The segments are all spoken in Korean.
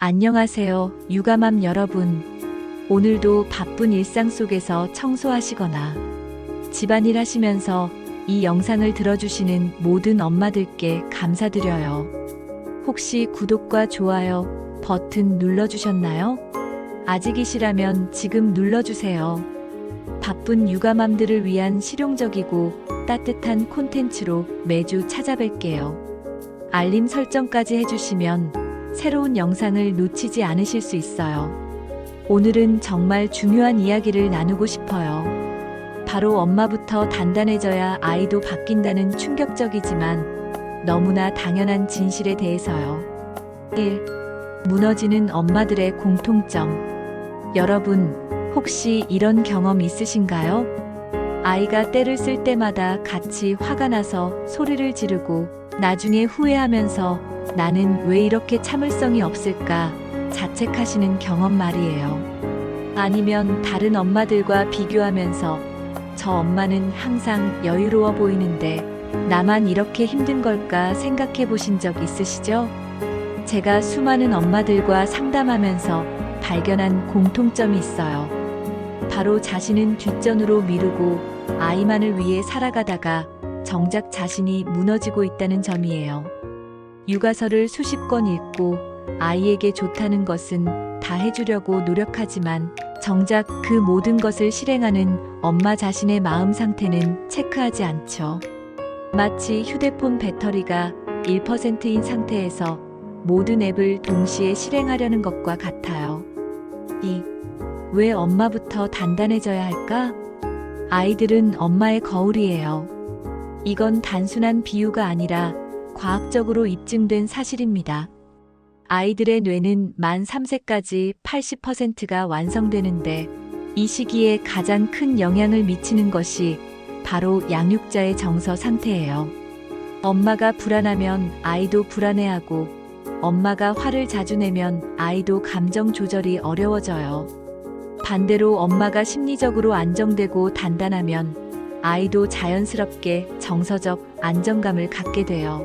안녕하세요, 육아맘 여러분. 오늘도 바쁜 일상 속에서 청소하시거나 집안일 하시면서 이 영상을 들어주시는 모든 엄마들께 감사드려요. 혹시 구독과 좋아요 버튼 눌러주셨나요? 아직이시라면 지금 눌러주세요. 바쁜 육아맘들을 위한 실용적이고 따뜻한 콘텐츠로 매주 찾아뵐게요. 알림 설정까지 해주시면 새로운 영상을 놓치지 않으실 수 있어요. 오늘은 정말 중요한 이야기를 나누고 싶어요. 바로 엄마부터 단단해져야 아이도 바뀐다는 충격적이지만 너무나 당연한 진실에 대해서요. 1. 무너지는 엄마들의 공통점. 여러분, 혹시 이런 경험 있으신가요? 아이가 때를 쓸 때마다 같이 화가 나서 소리를 지르고 나중에 후회하면서 나는 왜 이렇게 참을성이 없을까 자책하시는 경험 말이에요. 아니면 다른 엄마들과 비교하면서 저 엄마는 항상 여유로워 보이는데 나만 이렇게 힘든 걸까 생각해 보신 적 있으시죠? 제가 수많은 엄마들과 상담하면서 발견한 공통점이 있어요. 바로 자신은 뒷전으로 미루고 아이만을 위해 살아가다가 정작 자신이 무너지고 있다는 점이에요. 육아서를 수십 권 읽고 아이에게 좋다는 것은 다 해주려고 노력하지만 정작 그 모든 것을 실행하는 엄마 자신의 마음 상태는 체크하지 않죠. 마치 휴대폰 배터리가 1%인 상태에서 모든 앱을 동시에 실행하려는 것과 같아요. 왜 엄마부터 단단해져야 할까? 아이들은 엄마의 거울이에요. 이건 단순한 비유가 아니라 과학적으로 입증된 사실입니다. 아이들의 뇌는 만 3세까지 80%가 완성되는데 이 시기에 가장 큰 영향을 미치는 것이 바로 양육자의 정서 상태예요. 엄마가 불안하면 아이도 불안해하고 엄마가 화를 자주 내면 아이도 감정 조절이 어려워져요. 반대로 엄마가 심리적으로 안정되고 단단하면 아이도 자연스럽게 정서적 안정감을 갖게 돼요.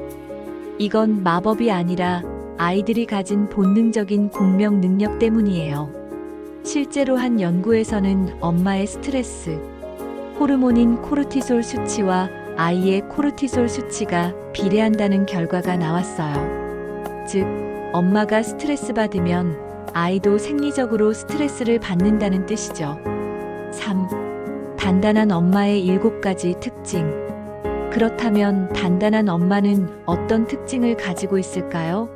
이건 마법이 아니라 아이들이 가진 본능적인 공명 능력 때문이에요. 실제로 한 연구에서는 엄마의 스트레스 호르몬인 코르티솔 수치와 아이의 코르티솔 수치가 비례한다는 결과가 나왔어요. 즉, 엄마가 스트레스 받으면 아이도 생리적으로 스트레스를 받는다는 뜻이죠. 3. 단단한 엄마의 7가지 특징. 그렇다면 단단한 엄마는 어떤 특징을 가지고 있을까요?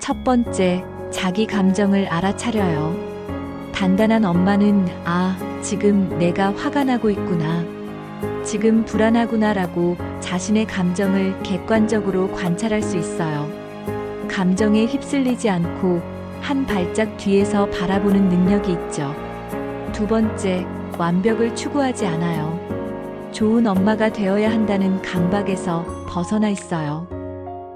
첫 번째, 자기 감정을 알아차려요. 단단한 엄마는 지금 내가 화가 나고 있구나. 지금 불안하구나라고 자신의 감정을 객관적으로 관찰할 수 있어요. 감정에 휩쓸리지 않고 한 발짝 뒤에서 바라보는 능력이 있죠. 두 번째, 완벽을 추구하지 않아요. 좋은 엄마가 되어야 한다는 강박에서 벗어나 있어요.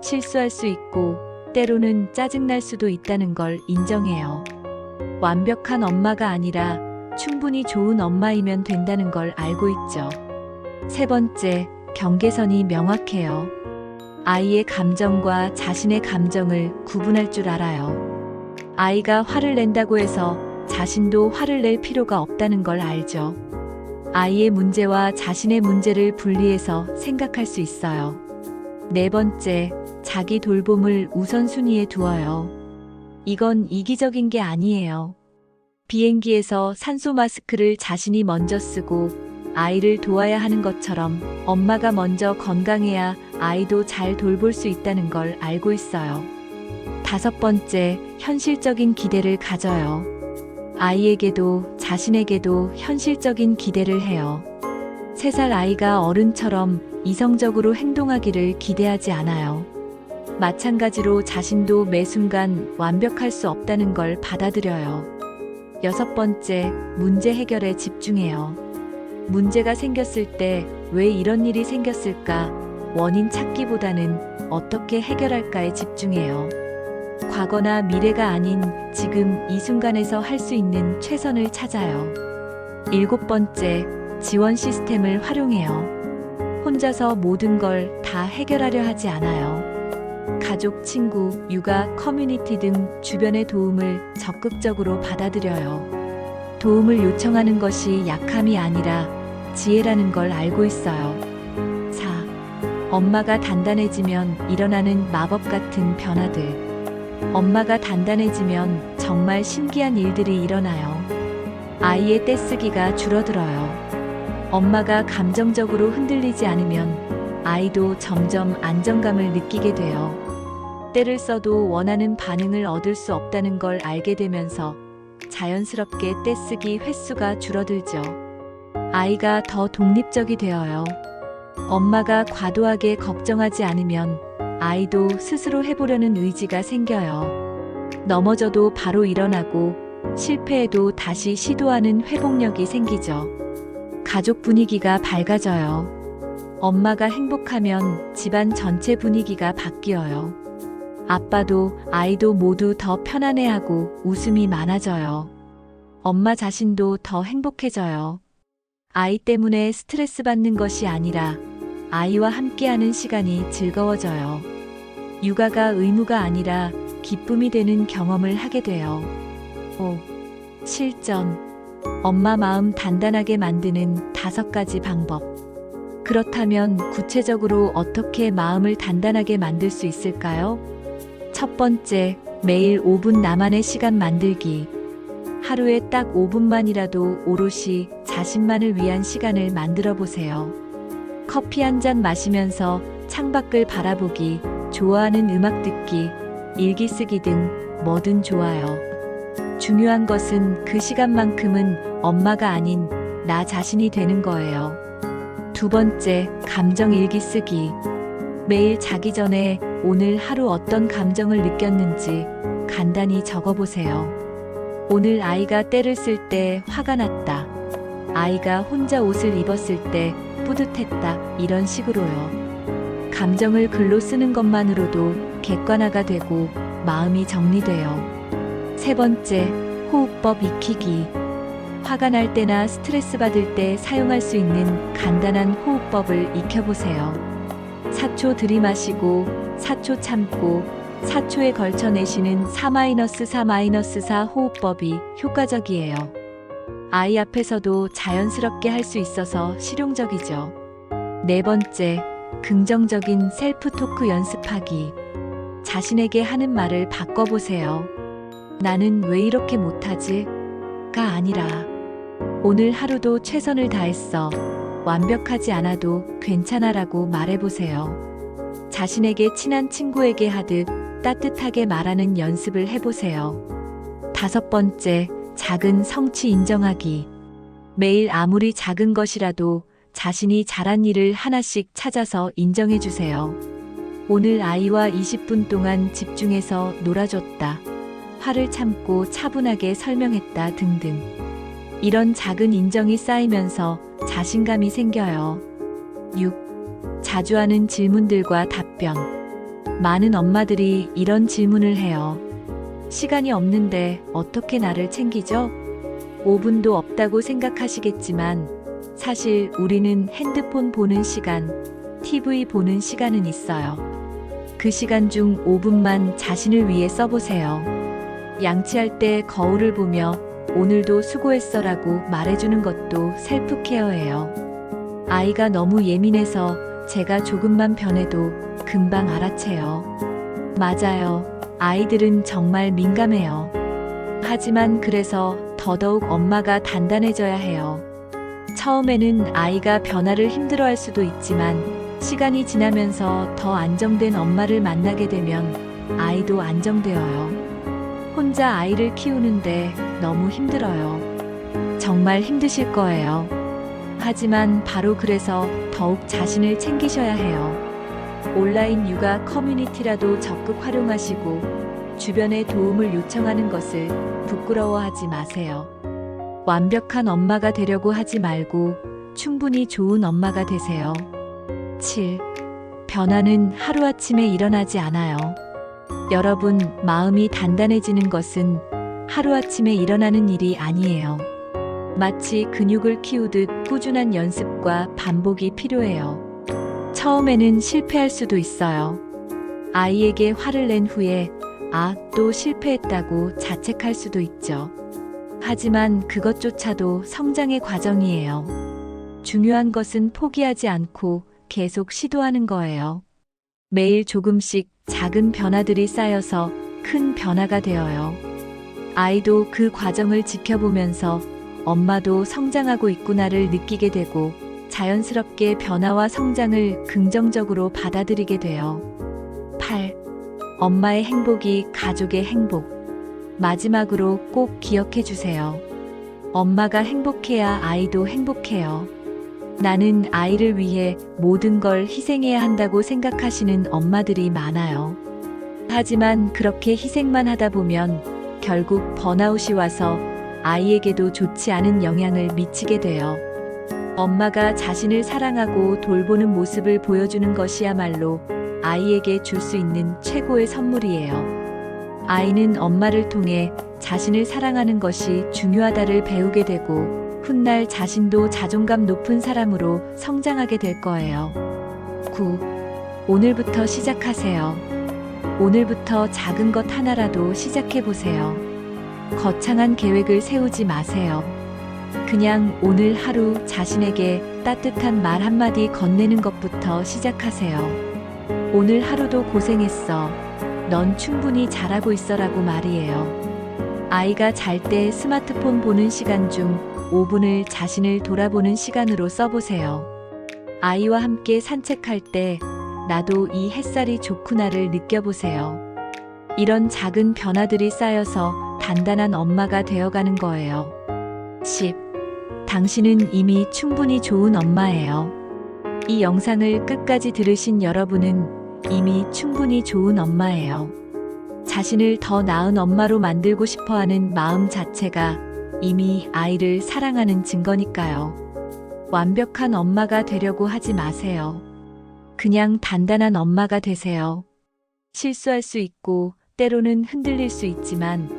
실수할 수 있고 때로는 짜증날 수도 있다는 걸 인정해요. 완벽한 엄마가 아니라 충분히 좋은 엄마이면 된다는 걸 알고 있죠. 세 번째, 경계선이 명확해요. 아이의 감정과 자신의 감정을 구분할 줄 알아요. 아이가 화를 낸다고 해서 자신도 화를 낼 필요가 없다는 걸 알죠. 아이의 문제와 자신의 문제를 분리해서 생각할 수 있어요. 네 번째, 자기 돌봄을 우선순위에 두어요. 이건 이기적인 게 아니에요. 비행기에서 산소 마스크를 자신이 먼저 쓰고 아이를 도와야 하는 것처럼 엄마가 먼저 건강해야 아이도 잘 돌볼 수 있다는 걸 알고 있어요. 다섯 번째, 현실적인 기대를 가져요. 아이에게도 자신에게도 현실적인 기대를 해요. 3살 아이가 어른처럼 이성적으로 행동하기를 기대하지 않아요. 마찬가지로 자신도 매 순간 완벽할 수 없다는 걸 받아들여요. 여섯 번째, 문제 해결에 집중해요. 문제가 생겼을 때 왜 이런 일이 생겼을까? 원인 찾기보다는 어떻게 해결할까에 집중해요. 과거나 미래가 아닌 지금 이 순간에서 할 수 있는 최선을 찾아요. 일곱 번째, 지원 시스템을 활용해요. 혼자서 모든 걸 다 해결하려 하지 않아요. 가족, 친구, 육아, 커뮤니티 등 주변의 도움을 적극적으로 받아들여요. 도움을 요청하는 것이 약함이 아니라 지혜라는 걸 알고 있어요. 4. 엄마가 단단해지면 일어나는 마법 같은 변화들. 엄마가 단단해지면 정말 신기한 일들이 일어나요. 아이의 떼쓰기가 줄어들어요. 엄마가 감정적으로 흔들리지 않으면 아이도 점점 안정감을 느끼게 돼요. 때를 써도 원하는 반응을 얻을 수 없다는 걸 알게 되면서 자연스럽게 떼쓰기 횟수가 줄어들죠. 아이가 더 독립적이 되어요. 엄마가 과도하게 걱정하지 않으면 아이도 스스로 해보려는 의지가 생겨요. 넘어져도 바로 일어나고 실패해도 다시 시도하는 회복력이 생기죠. 가족 분위기가 밝아져요. 엄마가 행복하면 집안 전체 분위기가 바뀌어요. 아빠도 아이도 모두 더 편안해하고 웃음이 많아져요. 엄마 자신도 더 행복해져요. 아이 때문에 스트레스 받는 것이 아니라 아이와 함께하는 시간이 즐거워져요. 육아가 의무가 아니라 기쁨이 되는 경험을 하게 돼요. 5. 실전. 엄마 마음 단단하게 만드는 5가지 방법. 그렇다면 구체적으로 어떻게 마음을 단단하게 만들 수 있을까요? 첫 번째, 매일 5분 나만의 시간 만들기. 하루에 딱 5분만이라도 오롯이 자신만을 위한 시간을 만들어 보세요. 커피 한 잔 마시면서 창밖을 바라보기, 좋아하는 음악 듣기, 일기 쓰기 등 뭐든 좋아요. 중요한 것은 그 시간만큼은 엄마가 아닌 나 자신이 되는 거예요. 두 번째, 감정 일기 쓰기. 매일 자기 전에 오늘 하루 어떤 감정을 느꼈는지 간단히 적어보세요. 오늘 아이가 때를 쓸 때 화가 났다. 아이가 혼자 옷을 입었을 때 뿌듯했다. 이런 식으로요. 감정을 글로 쓰는 것만으로도 객관화가 되고 마음이 정리돼요. 세 번째, 호흡법 익히기. 화가 날 때나 스트레스 받을 때 사용할 수 있는 간단한 호흡법을 익혀보세요. 4초 들이마시고 4초 참고 4초에 걸쳐 내쉬는 4-4-4 호흡법이 효과적이에요. 아이 앞에서도 자연스럽게 할 수 있어서 실용적이죠. 네 번째, 긍정적인 셀프 토크 연습하기. 자신에게 하는 말을 바꿔보세요. 나는 왜 이렇게 못하지? 가 아니라 오늘 하루도 최선을 다했어. 완벽하지 않아도 괜찮아라고 말해보세요. 자신에게 친한 친구에게 하듯 따뜻하게 말하는 연습을 해보세요. 5번째, 작은 성취 인정하기. 매일 아무리 작은 것이라도 자신이 잘한 일을 하나씩 찾아서 인정해주세요. 오늘 아이와 20분 동안 집중해서 놀아줬다. 화를 참고 차분하게 설명했다 등등. 이런 작은 인정이 쌓이면서 자신감이 생겨요. 6. 자주 하는 질문들과 답변. 많은 엄마들이 이런 질문을 해요. 시간이 없는데 어떻게 나를 챙기죠? 5분도 없다고 생각하시겠지만 사실 우리는 핸드폰 보는 시간, TV 보는 시간은 있어요. 그 시간 중 5분만 자신을 위해 써보세요. 양치할 때 거울을 보며 오늘도 수고했어라고 말해주는 것도 셀프 케어예요. 아이가 너무 예민해서 제가 조금만 변해도 금방 알아채요. 맞아요. 아이들은 정말 민감해요. 하지만 그래서 더더욱 엄마가 단단해져야 해요. 처음에는 아이가 변화를 힘들어할 수도 있지만 시간이 지나면서 더 안정된 엄마를 만나게 되면 아이도 안정되어요. 혼자 아이를 키우는데 너무 힘들어요. 정말 힘드실 거예요. 하지만 바로 그래서 더욱 자신을 챙기셔야 해요. 온라인 육아 커뮤니티라도 적극 활용하시고 주변에 도움을 요청하는 것을 부끄러워하지 마세요. 완벽한 엄마가 되려고 하지 말고 충분히 좋은 엄마가 되세요. 7. 변화는 하루아침에 일어나지 않아요. 여러분, 마음이 단단해지는 것은 하루아침에 일어나는 일이 아니에요. 마치 근육을 키우듯 꾸준한 연습과 반복이 필요해요. 처음에는 실패할 수도 있어요. 아이에게 화를 낸 후에 또 실패했다고 자책할 수도 있죠. 하지만 그것조차도 성장의 과정이에요. 중요한 것은 포기하지 않고 계속 시도하는 거예요. 매일 조금씩 작은 변화들이 쌓여서 큰 변화가 되어요. 아이도 그 과정을 지켜보면서 엄마도 성장하고 있구나를 느끼게 되고 자연스럽게 변화와 성장을 긍정적으로 받아들이게 돼요. 8. 엄마의 행복이 가족의 행복. 마지막으로 꼭 기억해 주세요. 엄마가 행복해야 아이도 행복해요. 나는 아이를 위해 모든 걸 희생해야 한다고 생각하시는 엄마들이 많아요. 하지만 그렇게 희생만 하다 보면 결국 번아웃이 와서 아이에게도 좋지 않은 영향을 미치게 돼요. 엄마가 자신을 사랑하고 돌보는 모습을 보여주는 것이야말로 아이에게 줄 수 있는 최고의 선물이에요. 아이는 엄마를 통해 자신을 사랑하는 것이 중요하다를 배우게 되고 훗날 자신도 자존감 높은 사람으로 성장하게 될 거예요. 9. 오늘부터 시작하세요. 오늘부터 작은 것 하나라도 시작해 보세요. 거창한 계획을 세우지 마세요. 그냥 오늘 하루 자신에게 따뜻한 말 한마디 건네는 것부터 시작하세요. 오늘 하루도 고생했어. 넌 충분히 잘하고 있어라고 말이에요. 아이가 잘 때 스마트폰 보는 시간 중 5분을 자신을 돌아보는 시간으로 써보세요. 아이와 함께 산책할 때 나도 이 햇살이 좋구나를 느껴보세요. 이런 작은 변화들이 쌓여서 단단한 엄마가 되어가는 거예요. 10. 당신은 이미 충분히 좋은 엄마예요. 이 영상을 끝까지 들으신 여러분은 이미 충분히 좋은 엄마예요. 자신을 더 나은 엄마로 만들고 싶어 하는 마음 자체가 이미 아이를 사랑하는 증거니까요. 완벽한 엄마가 되려고 하지 마세요. 그냥 단단한 엄마가 되세요. 실수할 수 있고 때로는 흔들릴 수 있지만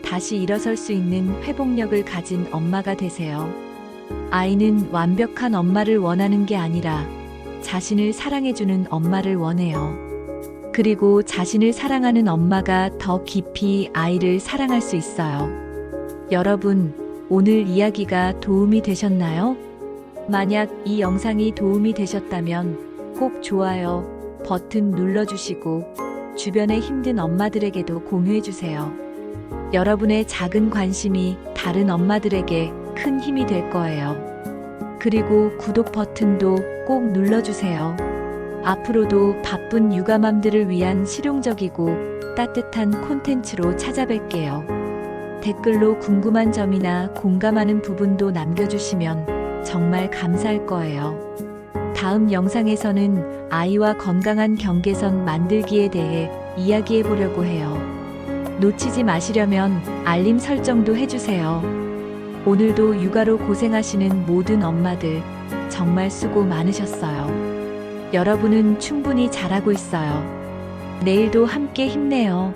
다시 일어설 수 있는 회복력을 가진 엄마가 되세요. 아이는 완벽한 엄마를 원하는 게 아니라 자신을 사랑해주는 엄마를 원해요. 그리고 자신을 사랑하는 엄마가 더 깊이 아이를 사랑할 수 있어요. 여러분, 오늘 이야기가 도움이 되셨나요? 만약 이 영상이 도움이 되셨다면 꼭 좋아요 버튼 눌러주시고 주변의 힘든 엄마들에게도 공유해주세요. 여러분의 작은 관심이 다른 엄마들에게 큰 힘이 될 거예요. 그리고 구독 버튼도 꼭 눌러주세요. 앞으로도 바쁜 육아맘들을 위한 실용적이고 따뜻한 콘텐츠로 찾아뵐게요. 댓글로 궁금한 점이나 공감하는 부분도 남겨주시면 정말 감사할 거예요. 다음 영상에서는 아이와 건강한 경계선 만들기에 대해 이야기해 보려고 해요. 놓치지 마시려면 알림 설정도 해주세요. 오늘도 육아로 고생하시는 모든 엄마들 정말 수고 많으셨어요. 여러분은 충분히 잘하고 있어요. 내일도 함께 힘내요.